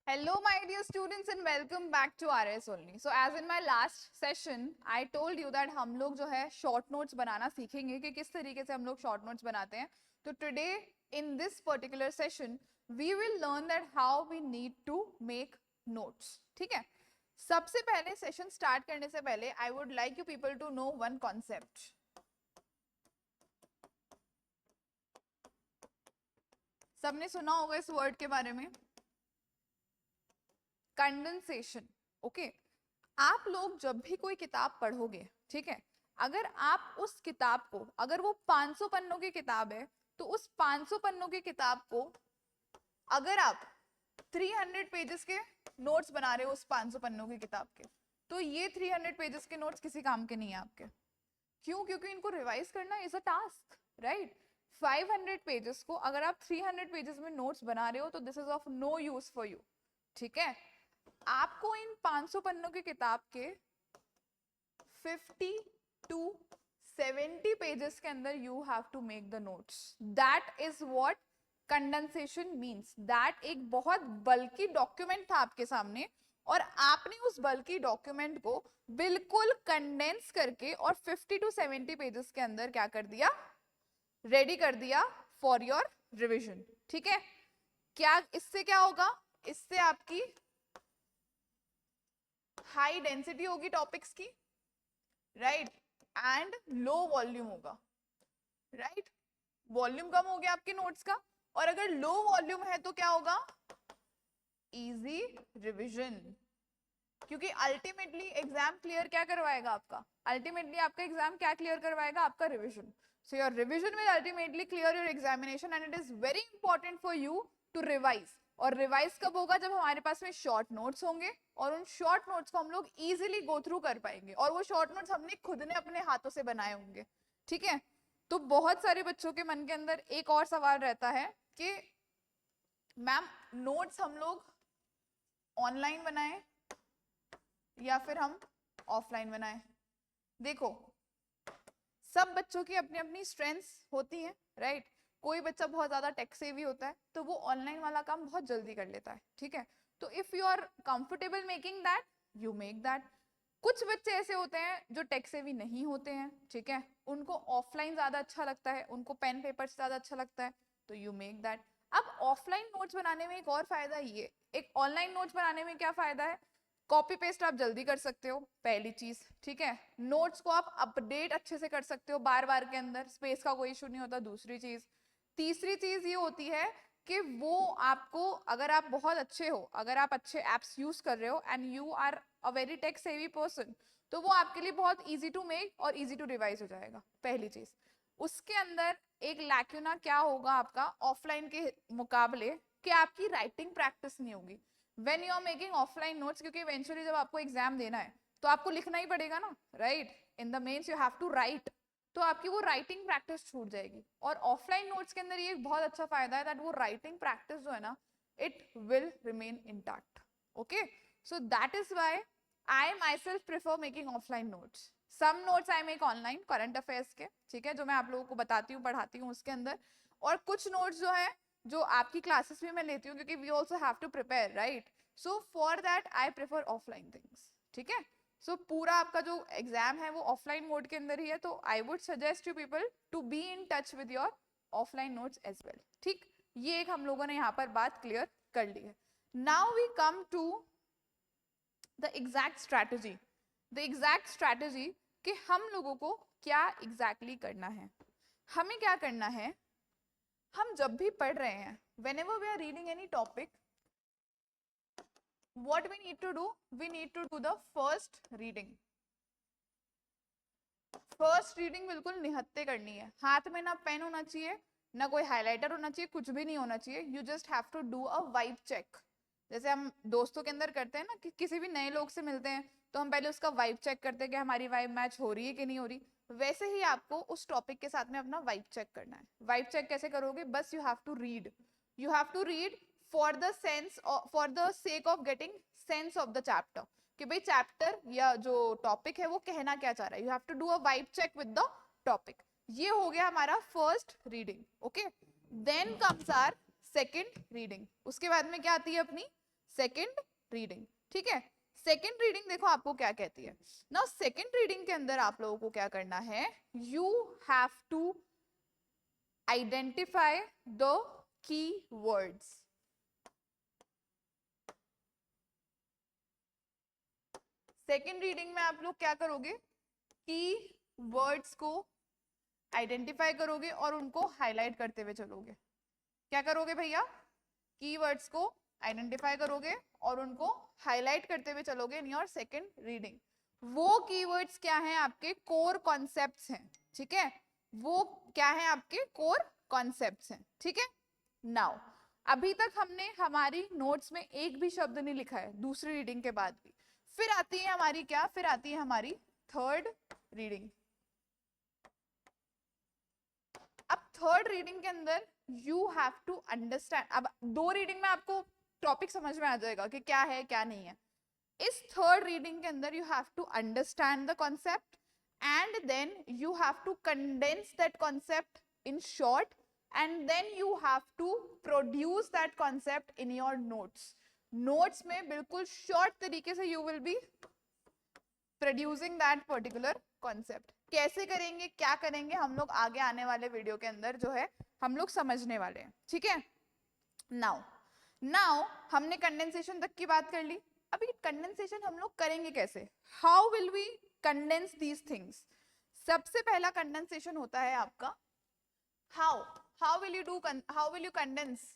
Hello, my dear students, and welcome back to RS only. So, as in my last session, I told you that हम लोग जो है short notes बनाना सीखेंगे कि किस तरीके से हम लोग short notes बनाते हैं. तो today in this particular session, we will learn that how we need to make notes. ठीक है? सबसे पहले सेशन स्टार्ट करने से पहले I would like you people to know one concept. सबने सुना होगा इस वर्ड के बारे में, कंडेंसेशन. ओके, आप लोग जब भी कोई किताब पढ़ोगे, ठीक है, अगर आप उस किताब को, अगर वो 500 पन्नों की किताब है, तो उस 500 पन्नों की किताब को अगर आप 300 पेजेस के नोट्स बना रहे हो उस 500 पन्नों की किताब के, तो ये 300 पेजेस के नोट्स किसी काम के नहीं है आपके. क्यों? क्योंकि इनको रिवाइज करना is a task, right? 500 pages को अगर आप 300 पेजेस में नोट्स बना रहे हो तो this is of no use for you. ठीक है, आपको इन 500 पन्नों की किताब के 50 to 70 पेजेस के अंदर you have to make the notes. That is what condensation means. That एक बहुत बल्कि डॉक्यूमेंट था आपके सामने और आपने उस बल्कि डॉक्यूमेंट को बिल्कुल कंडेंस करके और 50 to 70 पेजेस के अंदर क्या कर दिया, रेडी कर दिया फॉर योर रिविजन. ठीक है, क्या इससे क्या होगा? इससे आपकी हाई डेंसिटी होगी टॉपिक्स की, राइट, एंड लो वॉल्यूम होगा, राइट. वॉल्यूम कम हो गया आपके नोट्स का, और अगर लो वॉल्यूम है तो क्या होगा? Easy revision. क्योंकि अल्टीमेटली एग्जाम क्लियर क्या करवाएगा आपका? अल्टीमेटली आपका एग्जाम क्या क्लियर करवाएगा? आपका revision. So your revision will ultimately clear your examination and it is very important for you to revise. और रिवाइज कब होगा? जब हमारे पास में शॉर्ट नोट्स होंगे और उन शॉर्ट नोट्स को हम लोग इजीली गो थ्रू कर पाएंगे, और वो शॉर्ट नोट्स हमने खुद ने अपने हाथों से बनाए होंगे. ठीक है, तो बहुत सारे बच्चों के मन के अंदर एक और सवाल रहता है कि मैम नोट्स हम लोग ऑनलाइन बनाएं या फिर हम ऑफलाइन बनाएं. देखो, सब बच्चों की अपनी अपनी स्ट्रेंथ्स होती हैं, राइट. कोई बच्चा बहुत ज्यादा टेक सेवी होता है तो वो ऑनलाइन वाला काम बहुत जल्दी कर लेता है. ठीक है, तो if you are comfortable making that, you make that. कुछ बच्चे ऐसे होते हैं जो टेक सेवी नहीं होते हैं, ठीक है, उनको ऑफलाइन ज्यादा अच्छा लगता है, उनको पेन पेपर से ज्यादा अच्छा लगता है, तो यू मेक दैट. अब ऑफलाइन नोट्स बनाने में एक और फायदा ये, एक ऑनलाइन नोट्स बनाने में क्या फायदा है? कॉपी पेस्ट आप जल्दी कर सकते हो, पहली चीज. ठीक है, नोट्स को आप अपडेट अच्छे से कर सकते हो बार बार के अंदर, स्पेस का कोई इशू नहीं होता. दूसरी चीज, तीसरी चीज ये होती है कि वो आपको, अगर आप बहुत अच्छे हो, अगर आप अच्छे एप्स यूज कर रहे हो and you are a very tech savvy person, तो वो आपके लिए बहुत इजी टू मेक और इजी टू रिवाइज हो जाएगा. पहली चीज. उसके अंदर एक लैक्यूना क्या होगा आपका ऑफलाइन के मुकाबले, कि आपकी राइटिंग प्रैक्टिस नहीं होगी when you are making offline notes. क्योंकि इवेंचुअली जब आपको एग्जाम देना है तो आपको लिखना ही पड़ेगा ना, right. In the mains you have to write, तो आपकी वो राइटिंग प्रैक्टिस छूट जाएगी. और ऑफलाइन नोट्स के अंदर ये एक बहुत अच्छा फायदा है दैट वो राइटिंग प्रैक्टिस जो है ना, it will remain intact. Okay, so that is why I myself prefer making offline notes. Some notes I make online current affairs के, ठीक है, जो मैं आप लोगों को बताती हूँ, पढ़ाती हूँ उसके अंदर. और कुछ नोट्स जो है जो आपकी क्लासेस में मैं लेती हूँ, क्योंकि we also have to prepare, right. So for that I prefer offline things. ठीक है, सो पूरा आपका जो एग्जाम है वो ऑफलाइन मोड के अंदर ही है, तो I would suggest you people to be in touch with your offline notes as well. ठीक, ये एक हम लोगों ने यहाँ पर बात क्लियर कर ली है. Now we come to the exact strategy. The exact strategy कि हम लोगों को क्या एग्जैक्टली करना है. हमें क्या करना है? हम जब भी पढ़ रहे हैं, whenever we are reading any topic, what we need to do? We need to do the first reading. First reading बिल्कुल निहत्ते करनी है. हाथ में ना पेन होना चाहिए, ना कोई हाइलाइटर होना चाहिए, कुछ भी नहीं होना चाहिए. You just have to do a vibe check. जैसे हम दोस्तों के अंदर करते हैं ना, कि किसी भी नए लोग से मिलते हैं तो हम पहले उसका वाइब चेक करते हैं कि हमारी वाइब मैच हो रही है कि नहीं हो रही. वैसे ही आपको उस टॉपिक के साथ में अपना वाइब चेक करना है. वाइब चेक कैसे करोगे? बस you have to read. You have to read for the sense, for the sake of getting sense of the chapter, कि भाई चैप्टर या जो टॉपिक है वो कहना क्या चाह रहा है. You have to do a vibe check with the topic. ये हो गया हमारा first reading. Okay, then comes our second reading. उसके बाद में क्या आती है अपनी सेकेंड रीडिंग, ठीक है। सेकेंड रीडिंग देखो आपको क्या कहती है ना। सेकेंड रीडिंग के अंदर आप लोगों को क्या करना है, you have to identify the key words. Second reading में आप लोग क्या करोगे, की वर्ड्स को आइडेंटिफाई करोगे और उनको हाईलाइट करते हुए चलोगे। क्या करोगे भैया, कीवर्ड्स को आइडेंटिफाई करोगे और उनको हाईलाइट करते हुए चलोगे इन योर सेकेंड रीडिंग। वो कीवर्ड्स क्या हैं, आपके कोर कॉन्सेप्ट्स हैं, ठीक है। वो क्या है, आपके कोर कॉन्सेप्ट्स हैं, ठीक है। नाउ अभी तक हमने हमारी नोट्स में एक भी शब्द नहीं लिखा है दूसरी रीडिंग के बाद भी। फिर आती है हमारी क्या, फिर आती है हमारी थर्ड रीडिंग। अब थर्ड रीडिंग के अंदर यू हैव टू अंडरस्टैंड। अब दो रीडिंग में आपको टॉपिक समझ में आ जाएगा कि क्या है क्या नहीं है। इस थर्ड रीडिंग के अंदर you have to understand the concept and then you have to condense that concept in short and then you have to produce that concept in your notes. Notes में बिल्कुल शॉर्ट तरीके से you will be producing that particular concept. कैसे करेंगे, क्या करेंगे, हम लोग आगे आने वाले वीडियो के अंदर जो है हम लोग समझने वाले हैं, ठीक है। नाउ हमने कंडेंसेशन तक की बात कर ली। अभी कंडेंसेशन हम लोग करेंगे कैसे, how will we condense these things. सबसे पहला कंडेंसेशन होता है आपका हाउ विल यू कंडेंस।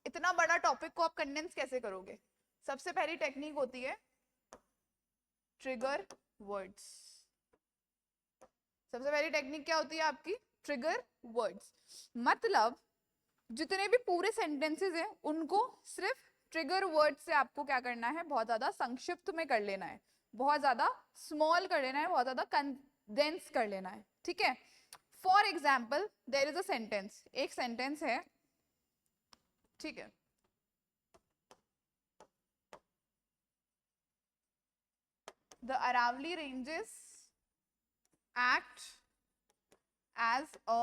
इतना बड़ा टॉपिक को आप कंडेंस कैसे करोगे। सबसे पहली टेक्निक होती है ट्रिगर वर्ड्स। सबसे पहली टेक्निक क्या होती है आपकी, ट्रिगर वर्ड्स। मतलब जितने भी पूरे सेंटेंसेस हैं उनको सिर्फ ट्रिगर वर्ड से आपको क्या करना है, बहुत ज्यादा संक्षिप्त में कर लेना है, बहुत ज्यादा स्मॉल कर लेना है, बहुत ज्यादा कंडेंस कर लेना है, ठीक है। For example there is a sentence, एक सेंटेंस है, ठीक है। The Aravalli Ranges act as a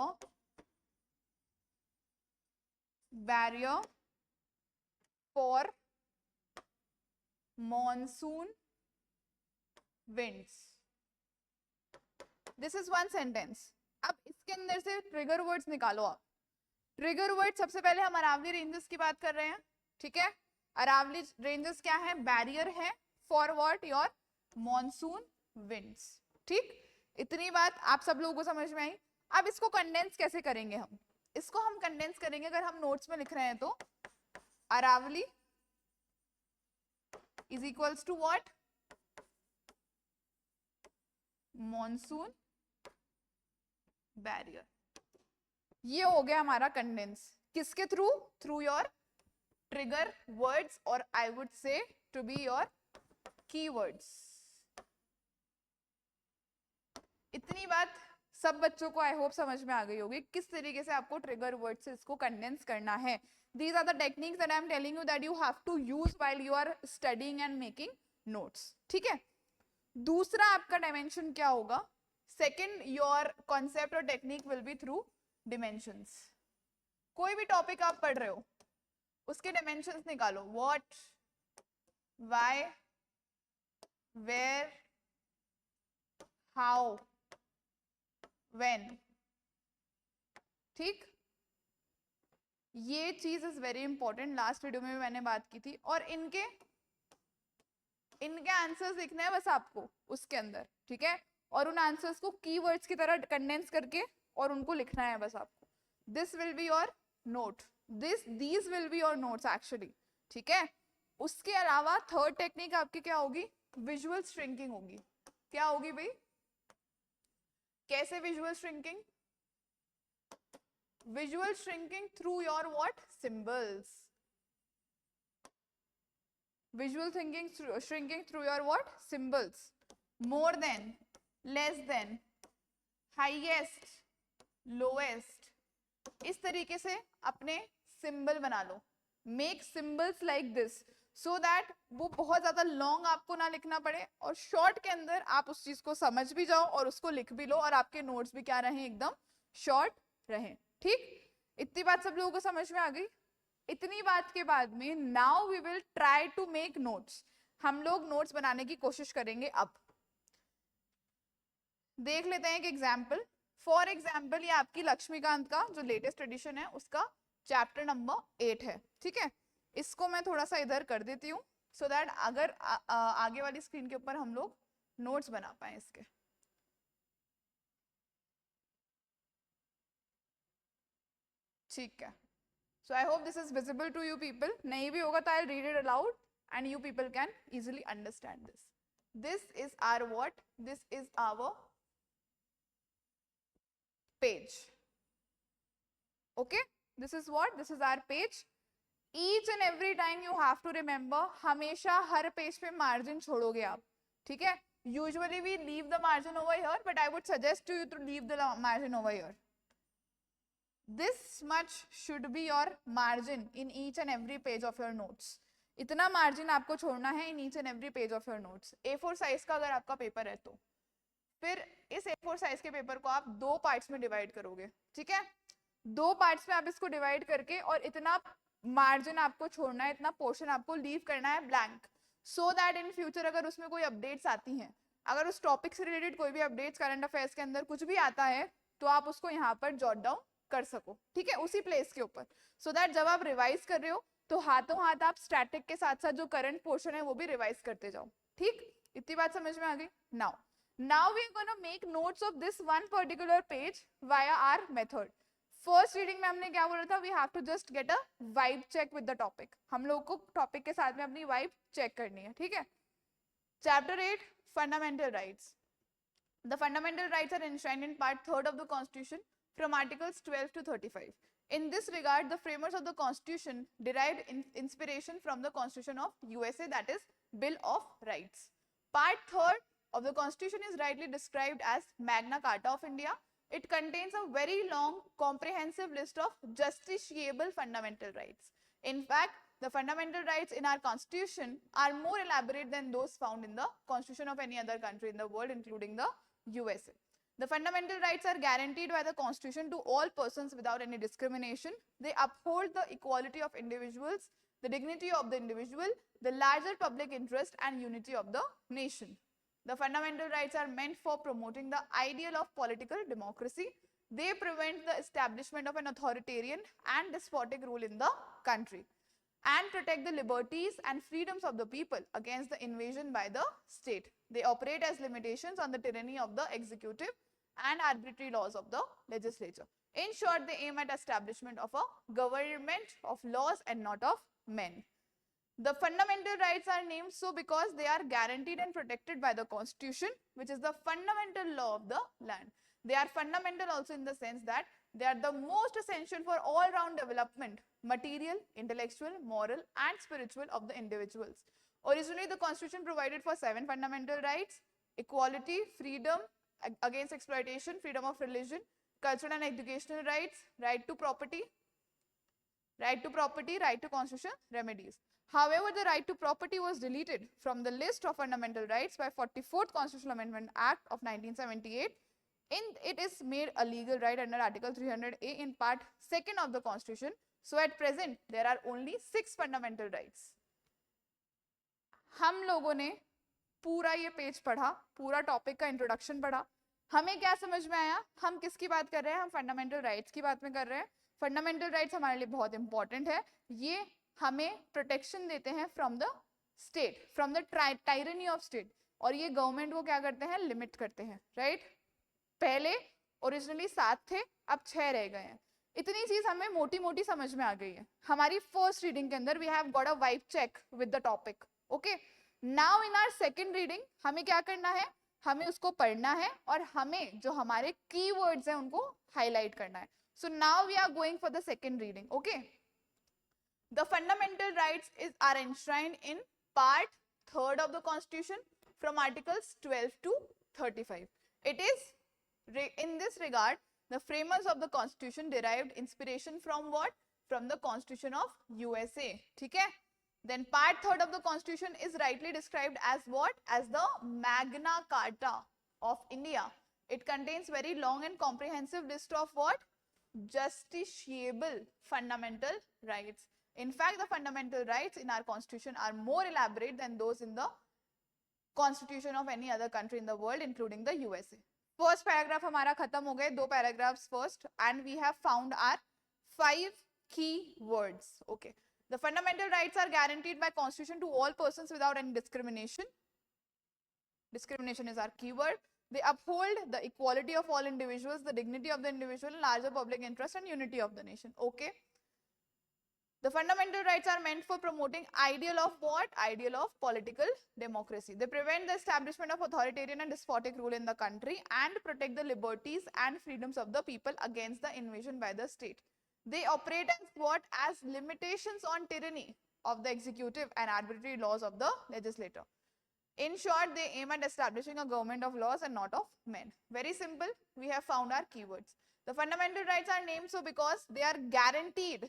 barrier for monsoon winds. This is one sentence. अब इसके अंदर से ट्रिगर वर्ड्स निकालो आप। ट्रिगर वर्ड सबसे पहले हम अरावली रेंजेस की बात कर रहे हैं, ठीक है। अरावली रेंजेस क्या है, बैरियर है for what, your monsoon winds, ठीक। इतनी बात आप सब लोगों को समझ में आई। अब इसको कंडेंस कैसे करेंगे हम, इसको हम कंडेंस करेंगे अगर हम नोट्स में लिख रहे हैं तो Aravalli is equals to what, monsoon barrier. ये हो गया हमारा कंडेंस, किसके through, through your trigger words और I would say to be your keywords. इतनी बात सब बच्चों को आई होप समझ में आ गई होगी किस तरीके से आपको ट्रिगर वर्ड से इसको कंडेंस करना है। These are the techniques that I am telling you that you have to use while you are studying and making notes, ठीक है। दूसरा आपका डायमेंशन क्या होगा, सेकेंड योर कॉन्सेप्ट और technique will be through dimensions. कोई भी टॉपिक आप पढ़ रहे हो उसके डायमेंशंस निकालो, what, why, where, how, when, ठीक। ये चीज is very important, last video में भी मैंने बात की थी। और इनके आंसर्स लिखने हैं बस आपको उसके अंदर, ठीक है। और उन आंसर्स को कीवर्ड्स की तरह कंडेंस करके और उनको लिखना है बस आपको। This will be your note, these will be your notes actually, ठीक है। उसके अलावा थर्ड टेक्निक आपकी क्या होगी, विजुअल श्रिंकिंग होगी। क्या होगी भाई, कैसे visual shrinking, visual shrinking through your what, symbols. Visual shrinking through your what, symbols. More than, less than, highest, lowest, इस तरीके से अपने सिंबल बना लो। Make symbols like this so that वो बहुत ज्यादा लॉन्ग आपको ना लिखना पड़े और शॉर्ट के अंदर आप उस चीज को समझ भी जाओ और उसको लिख भी लो और आपके नोट्स भी क्या रहे, एकदम शॉर्ट रहे, ठीक। इतनी बात सब लोगों को समझ में आ गई। इतनी बात के बाद में now we will try to make notes, हम लोग नोट्स बनाने की कोशिश करेंगे। अब देख लेते हैं एक एग्जाम्पल। फॉर एग्जाम्पल ये आपकी लक्ष्मीकांत का जो लेटेस्ट एडिशन है उसका चैप्टर नंबर 8 है, ठीक है। इसको मैं थोड़ा सा इधर कर देती हूँ सो दैट अगर आगे वाली स्क्रीन के ऊपर हम लोग नोट्स बना पाए इसके। ठीक है, so I hope this is visible to you people. नहीं भी होगा तो I read it aloud and you people can easily understand this. This is our what, this is our page. Okay, this is what, this is our page. Each and every time you have to remember, हमेशा हर page पे margin छोड़ोगे आप, ठीक है। Usually we leave the margin over here, but I would suggest to you to leave the margin over here. This much should be your margin in each and every page of your notes. इतना margin आपको छोड़ना है in each and every page of your notes. A4 size का अगर आपका paper है तो फिर इस A4 साइज के पेपर को आप दो पार्ट्स में डिवाइड करोगे, ठीक है। दो पार्ट्स में आप इसको डिवाइड करके और इतना मार्जिन आपको छोड़ना है, इतना पोर्शन आपको लीव करना है blank, so that in future अगर उसमें कोई अपडेट्स आती हैं, अगर उस टॉपिक से रिलेटेड कोई भी अपडेट्स करंट अफेयर्स के अंदर कुछ भी आता है तो आप उसको यहाँ पर जॉट डाउन कर सको, ठीक है, उसी प्लेस के ऊपर, सो दैट जब आप रिवाइज कर रहे हो तो हाथों हाथ आप स्टैटिक के साथ साथ जो करंट पोर्शन है वो भी रिवाइज करते जाओ, ठीक। इतनी बात समझ में आ गई। Now we are going to make notes of this one particular page via our method. First reading में हमने क्या बोला था, we have to just get a vibe check with the topic. हम लोग को टॉपिक के साथ में अपनी vibe check करनी है, ठीक है। Chapter 8, Fundamental Rights. The fundamental rights are enshrined in part 3rd of the Constitution from Articles 12 to 35. In this regard, the framers of the Constitution derived inspiration from the Constitution of USA, that is Bill of Rights. Part 3rd of the Constitution is rightly described as Magna Carta of India. It contains a very long, comprehensive list of justiciable fundamental rights. In fact, the fundamental rights in our Constitution are more elaborate than those found in the Constitution of any other country in the world, including the USA. The fundamental rights are guaranteed by the Constitution to all persons without any discrimination. They uphold the equality of individuals, the dignity of the individual, the larger public interest, and unity of the nation. The fundamental rights are meant for promoting the ideal of political democracy. They prevent the establishment of an authoritarian and despotic rule in the country and protect the liberties and freedoms of the people against the invasion by the state. They operate as limitations on the tyranny of the executive and arbitrary laws of the legislature. In short, they aim at establishment of a government of laws and not of men. The fundamental rights are named so because they are guaranteed and protected by the Constitution, which is the fundamental law of the land. They are fundamental also in the sense that they are the most essential for all-round development, material, intellectual, moral, and spiritual of the individuals. Originally, the Constitution provided for 7 fundamental rights: equality, freedom against exploitation, freedom of religion, cultural and educational rights, right to property, right to constitutional remedies. However, the right to property was deleted from the list of fundamental rights by 44th Constitutional Amendment Act of 1978. It is made a legal right under Article 300A in Part 2nd of the Constitution. So at present, there are only 6 fundamental rights. हम लोगों ने पूरा ये page पढ़ा, पूरा topic का introduction पढ़ा, हमें क्या समझ में आया, हम किसकी बात कर रहे हैं, हम फंडामेंटल राइट्स की बात में कर रहे हैं। फंडामेंटल राइट्स हमारे लिए बहुत इंपॉर्टेंट है, ये हमें प्रोटेक्शन देते हैं from the state, from the tyranny of state, और ये गवर्नमेंट को क्या करते हैं, लिमिट करते हैं, राइट। पहले ओरिजिनली 7 थे, अब 6 रह गए हैं। इतनी चीज हमें मोटी मोटी समझ में आ गई है। हमारी फर्स्ट रीडिंग के अंदर we have got a vibe check with the topic, okay. Now in our second reading हमें क्या करना है, हमें उसको पढ़ना है और हमें जो हमारे कीवर्ड्स हैं उनको हाईलाइट करना है। So now we are going for the second reading, okay. The fundamental rights are enshrined in Part 3rd of the Constitution from Articles 12 to 35. It is, in this regard, the framers of the Constitution derived inspiration from what? From the Constitution of USA. ठीक है? Then Part 3rd of the Constitution is rightly described as what? As the Magna Carta of India. It contains very long and comprehensive list of what? Justiciable fundamental rights. In fact, the fundamental rights in our constitution are more elaborate than those in the constitution of any other country in the world, including the USA. First paragraph हमारा खत्म हो गए, 2 paragraphs first, and we have found our 5 key words. Okay. The fundamental rights are guaranteed by constitution to all persons without any discrimination. Discrimination is our keyword. They uphold the equality of all individuals, the dignity of the individual, larger public interest and unity of the nation. Okay. The fundamental rights are meant for promoting ideal of what? Ideal of political democracy. They prevent the establishment of authoritarian and despotic rule in the country and protect the liberties and freedoms of the people against the invasion by the state. They operate as what? As limitations on tyranny of the executive and arbitrary laws of the legislator. In short, they aim at establishing a government of laws and not of men. Very simple. We have found our keywords. The fundamental rights are named so because they are guaranteed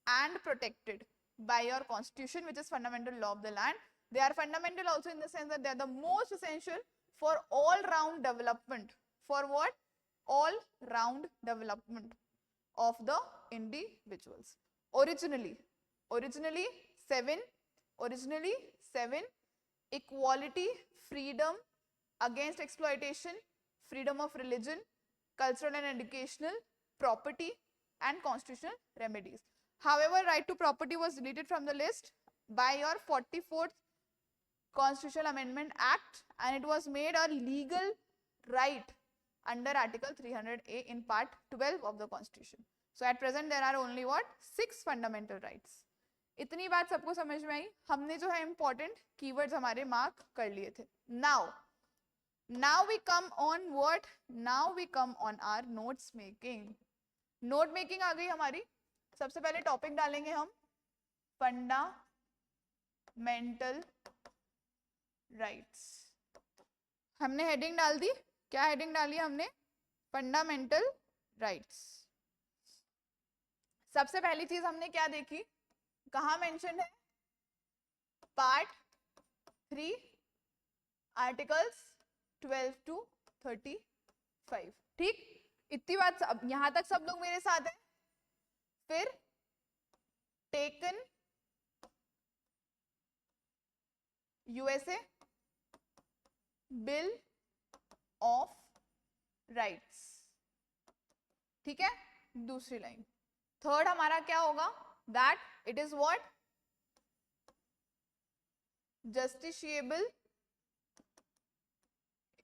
and protected by your constitution, which is fundamental law of the land. They are fundamental also in the sense that they are the most essential for all-round development. For what? All-round development of the individuals. Originally 7, equality, freedom against exploitation, freedom of religion, cultural and educational, property and constitutional remedies. However, right to property was deleted from the list by your 44th Constitutional Amendment Act, and it was made a legal right under Article 300A in Part 12 of the Constitution. So at present there are only what? 6 fundamental rights. इतनी बात सबको समझ में आई? हमने जो है important keywords हमारे mark कर लिए थे. Now we come on what? Now we come on our notes making. Note making आ गई हमारी. सबसे पहले टॉपिक डालेंगे हम फंडामेंटल राइट्स. हमने हेडिंग डाल दी. क्या हेडिंग डाली हमने? Fundamental rights. सबसे पहली चीज हमने क्या देखी? कहाँ मेंशन है? Part 3 articles 12 to 35. ठीक, इतनी बात यहां तक सब लोग मेरे साथ हैं. फिर taken USA bill of rights. ठीक है, दूसरी लाइन. थर्ड हमारा क्या होगा? That it is what? Justiciable.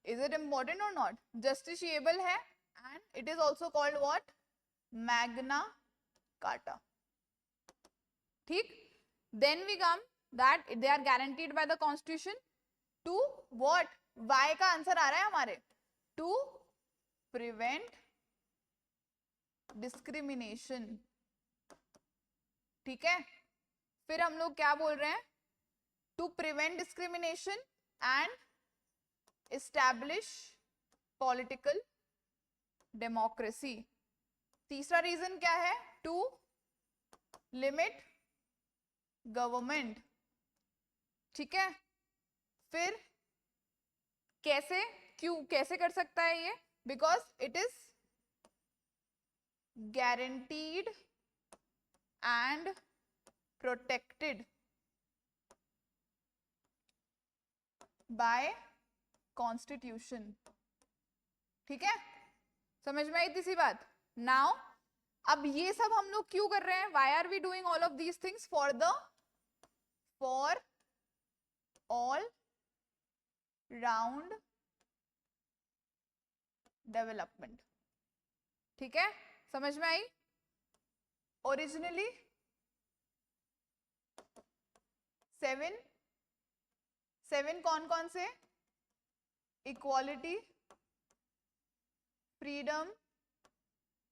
Is it important और नॉट? जस्टिशिएबल है and it is also called what? Magna Carta. ठीक. Then we come that they are guaranteed by the constitution to what? Y का answer आ रहा है हमारे. To prevent discrimination. ठीक है. फिर हम लोग क्या बोल रहे हैं? To prevent discrimination and establish political democracy. तीसरा रीजन क्या है? To limit government. ठीक है. फिर कैसे, क्यों, कैसे कर सकता है ये? Because it is guaranteed and protected by constitution. ठीक है, समझ में आई इतनी सी बात? नाउ अब ये सब हम लोग क्यों कर रहे हैं? why are we doing all of these things? for all round development. ठीक है, समझ में आई? ओरिजिनली 7 कौन कौन से? Equality, freedom.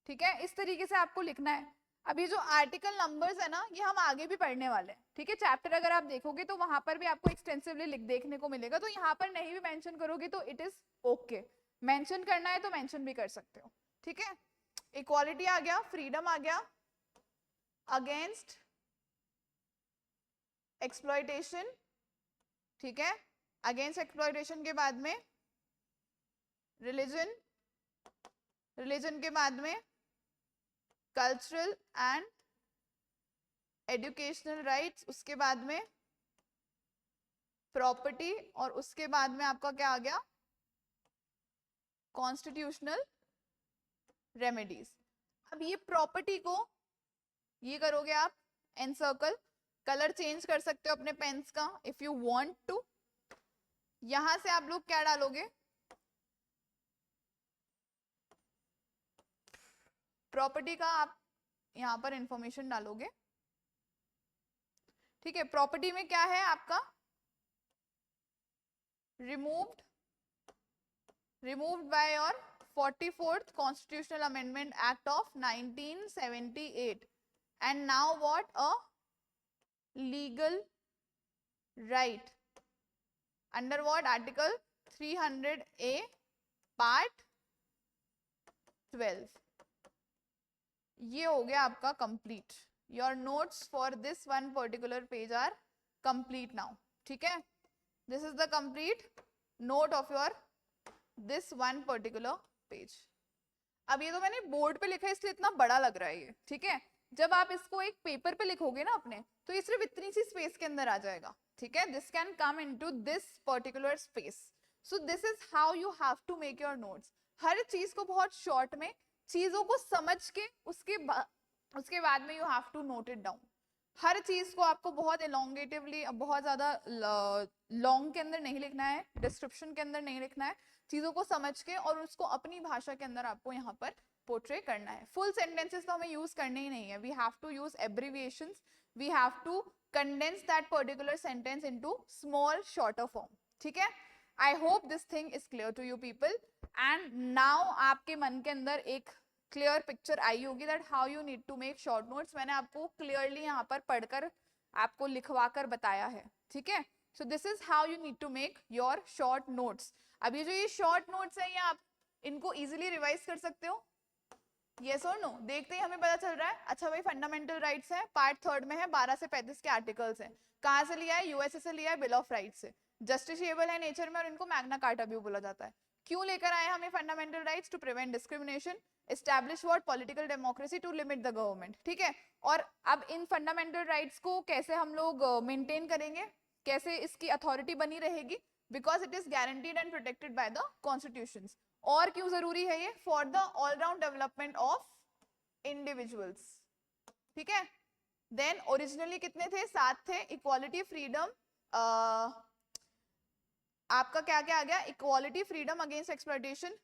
ठीक है, इस तरीके से आपको लिखना है. अब ये जो आर्टिकल नंबर्स है ना, ये हम आगे भी पढ़ने वाले हैं. ठीक है, चैप्टर अगर आप देखोगे तो वहां पर भी आपको एक्सटेंसिवली देखने को मिलेगा. तो यहाँ पर नहीं भी मेंशन करोगे तो इट इज ओके. मेंशन करना है तो मेंशन भी कर सकते हो. ठीक है. इक्वालिटी आ गया, फ्रीडम आ गया, अगेंस्ट एक्सप्लॉयटेशन. ठीक है, अगेंस्ट एक्सप्लॉयटेशन के बाद में रिलीजन, रिलीजन के बाद में कल्चरल एंड एजुकेशनल राइट्स, उसके बाद में प्रॉपर्टी, और उसके बाद में आपका क्या आ गया, कॉन्स्टिट्यूशनल रेमेडीज। अब ये प्रॉपर्टी को ये करोगे आप एनसर्कल, कलर चेंज कर सकते हो अपने पेन्स का इफ यू वांट टू। यहां से आप लोग क्या डालोगे, प्रॉपर्टी का आप यहां पर इंफॉर्मेशन डालोगे। ठीक है, प्रॉपर्टी में क्या है आपका, removed by your 44th Constitutional Amendment Act of 1978 and now what, a legal right under what, article 300A part 12। ये हो गया आपका complete. Your notes for this one particular page are complete now. ठीक है, this is the complete note of your this one particular page. अब ये तो मैंने बोर्ड पे लिखा है इसलिए इतना बड़ा लग रहा है ये। ठीक है, जब आप इसको एक पेपर पे लिखोगे ना अपने, तो ये सिर्फ इतनी सी स्पेस के अंदर आ जाएगा। ठीक है, this can come into this particular space. So this is how you have to make your notes. हर चीज को बहुत शॉर्ट में, चीजों को समझ के उसके बाद में you have to note it down. हर चीज को आपको बहुत एलोंगेटिवली, बहुत ज्यादा लॉन्ग के अंदर नहीं लिखना है, डिस्क्रिप्शन के अंदर नहीं लिखना है। चीजों को समझ के और उसको अपनी भाषा के अंदर आपको यहाँ पर पोर्ट्रे करना है। फुल सेंटेंसेस तो हमें यूज करने ही नहीं है, we have to use abbreviations, we have to condense that particular sentence into small shorter form. ठीक है, I hope this thing is clear to you people. And now आपके मन के अंदर एक क्लियर पिक्चर आई होगी that how you need to make short notes. मैंने आपको क्लियरली यहाँ पर पढ़कर आपको लिखवा कर बताया है। ठीक है, so this is how you need to make your short notes. अब ये जो ये शॉर्ट नोट्स है, ये आप इनको इजीली रिवाइज कर सकते हो, यस और नो। देखते ही हमें पता चल रहा है, अच्छा भाई फंडामेंटल राइट्स है, पार्ट 3 में है, 12 से 35 के आर्टिकल्स हैं। कहाँ से लिया है, यूएसए से लिया है, बिल ऑफ राइट्स से। जस्टिसेबल है नेचर में और इनको मैग्ना कार्टा भी बोला जाता है। क्यों लेकर आए हमें fundamental rights? To prevent discrimination, establish what, political democracy, to limit the government. ठीक है, और अब इन फंडामेंटल राइट्स को कैसे हम लोग मेंटेन करेंगे, कैसे इसकी अथॉरिटी बनी रहेगी? Because it is guaranteed and protected by the constitutions. और क्यों जरूरी है ये? For the all round development of individuals. ठीक है, देन ओरिजिनली कितने थे? 7 थे। इक्वालिटी, फ्रीडम, आपका क्या क्या आ गया? Equality, freedom against exploitation,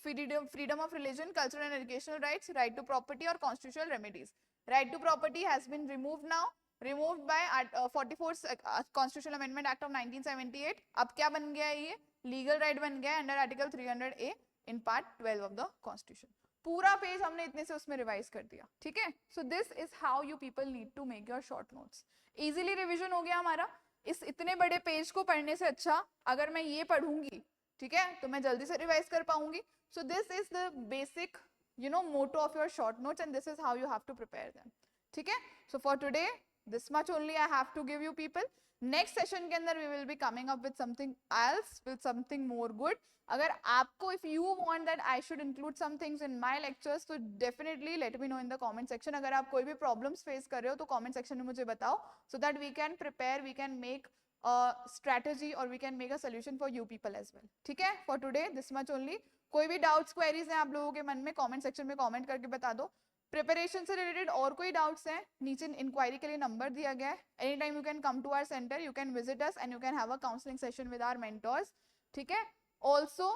freedom of religion, cultural and educational rights, right to property और constitutional remedies. Right to property has been removed now, removed by 44th constitutional amendment act of 1978। अब क्या बन गया है? ये लीगल राइट बन गया under article 300A in part 12 of the constitution. पूरा पेज हमने इतने से उसमें रिवाइज कर दिया। ठीक है, so this is how you people need to make your short notes. Easily revision हो गया हमारा। इस इतने बड़े पेज को पढ़ने से अच्छा अगर मैं ये पढ़ूंगी, ठीक है, तो मैं जल्दी से रिवाइज कर पाऊंगी। So this is the basic motto of your short notes and this is how you have to prepare them. ठीक है, so for today this much only I have to give you people. Next session के अंदर we will be coming up with something else, with something more good. अगर आपको if you want that I should include some things in my lectures, तो definitely let me know in the comment section. अगर आप कोई भी problems face कर रहे हो तो कमेंट सेक्शन में मुझे बताओ, so that we can prepare, we can make a strategy or we can make a solution for you people as well. ठीक है, for today this much only. कोई भी डाउट्स क्वेरीज हैं आप लोगों के मन में, कमेंट सेक्शन में कमेंट करके बता दो। प्रिपरेशन से रिलेटेड और कोई डाउट्स हैं, नीचे इंक्वायरी के लिए नंबर दिया गया है। Any time you can come to our centre, you can visit us and you can have a counselling session with our mentors. ठीक है, ऑल्सो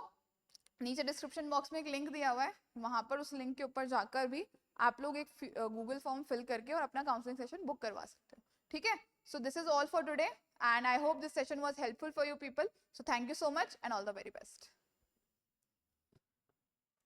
नीचे डिस्क्रिप्शन बॉक्स में एक लिंक दिया हुआ है, वहां पर उस लिंक के ऊपर जाकर भी आप लोग एक गूगल फॉर्म फिल करके और अपना काउंसलिंग सेशन बुक करवा सकते हो। ठीक है, so this is all for today and I hope this session was helpful for you people. So thank you so much and all the very best.